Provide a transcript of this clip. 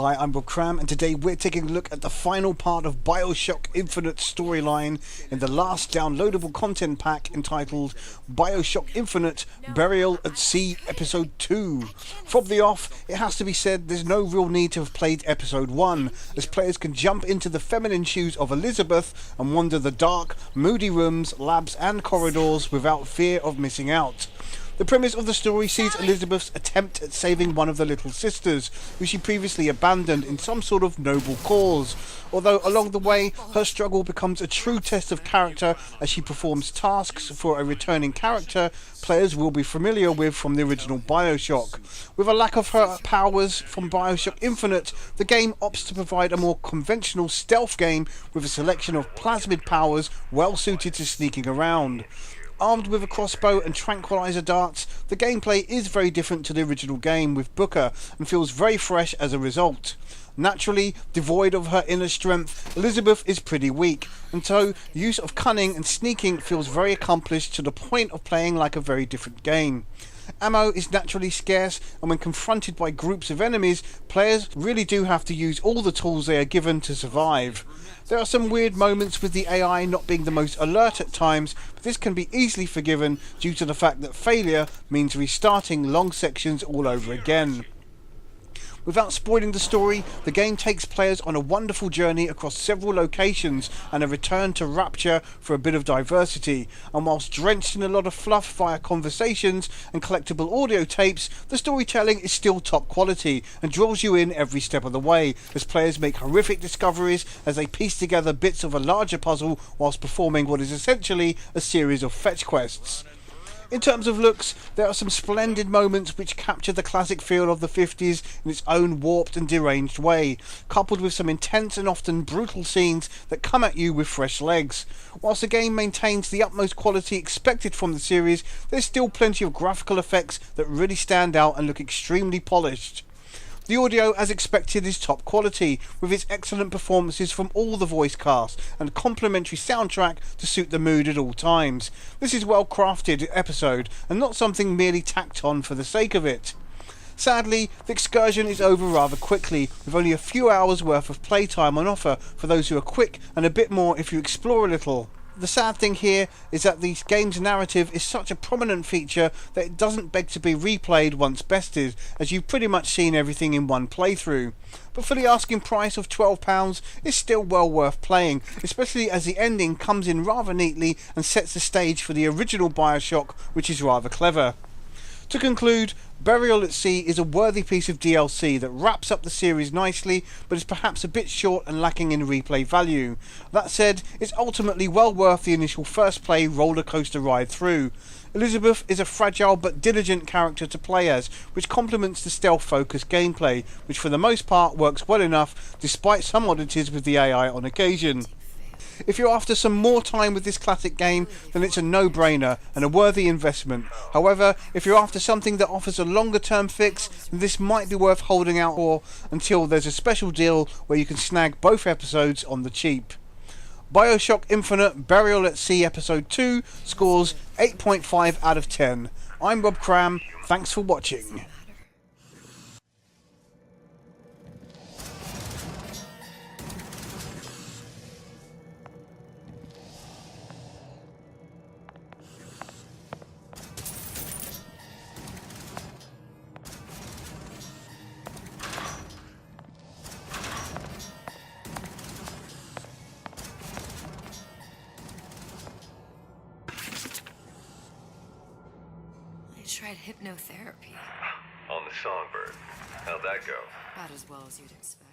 Hi, I'm Cram, and today we're taking a look at the final part of Bioshock Infinite's storyline in the last downloadable content pack entitled Bioshock Infinite Burial at Sea Episode 2. From the off, it has to be said there's no real need to have played Episode 1, as players can jump into the feminine shoes of Elizabeth and wander the dark, moody rooms, labs and corridors without fear of missing out. The premise of the story sees Elizabeth's attempt at saving one of the little sisters, who she previously abandoned in some sort of noble cause, although along the way her struggle becomes a true test of character as she performs tasks for a returning character players will be familiar with from the original Bioshock. With a lack of her powers from Bioshock Infinite, the game opts to provide a more conventional stealth game with a selection of plasmid powers well suited to sneaking around. Armed with a crossbow and tranquilizer darts, the gameplay is very different to the original game with Booker and feels very fresh as a result. Naturally, devoid of her inner strength, Elizabeth is pretty weak, and so the use of cunning and sneaking feels very accomplished to the point of playing like a very different game. Ammo is naturally scarce, and when confronted by groups of enemies, players really do have to use all the tools they are given to survive. There are some weird moments with the AI not being the most alert at times, but this can be easily forgiven due to the fact that failure means restarting long sections all over again. Without spoiling the story, the game takes players on a wonderful journey across several locations and a return to Rapture for a bit of diversity, and whilst drenched in a lot of fluff via conversations and collectible audio tapes, the storytelling is still top quality and draws you in every step of the way, as players make horrific discoveries as they piece together bits of a larger puzzle whilst performing what is essentially a series of fetch quests. In terms of looks, there are some splendid moments which capture the classic feel of the 50s in its own warped and deranged way, coupled with some intense and often brutal scenes that come at you with fresh legs. Whilst the game maintains the utmost quality expected from the series, there's still plenty of graphical effects that really stand out and look extremely polished. The audio, as expected, is top quality, with its excellent performances from all the voice cast and a complimentary soundtrack to suit the mood at all times. This is a well crafted episode and not something merely tacked on for the sake of it. Sadly, the excursion is over rather quickly, with only a few hours worth of playtime on offer for those who are quick and a bit more if you explore a little. The sad thing here is that the game's narrative is such a prominent feature that it doesn't beg to be replayed once bested, as you've pretty much seen everything in one playthrough. But for the asking price of £12, it's still well worth playing, especially as the ending comes in rather neatly and sets the stage for the original Bioshock, which is rather clever. To conclude, Burial at Sea is a worthy piece of DLC that wraps up the series nicely, but is perhaps a bit short and lacking in replay value. That said, it's ultimately well worth the initial first play roller coaster ride through. Elizabeth is a fragile but diligent character to play as, which complements the stealth focused gameplay, which for the most part works well enough despite some oddities with the AI on occasion. If you're after some more time with this classic game, then it's a no-brainer and a worthy investment. However, if you're after something that offers a longer term fix, then this might be worth holding out for until there's a special deal where you can snag both episodes on the cheap. Bioshock Infinite Burial at Sea Episode 2 scores 8.5 out of 10. I'm Cram, thanks for watching. I tried hypnotherapy. On the Songbird. How'd that go? About as well as you'd expect.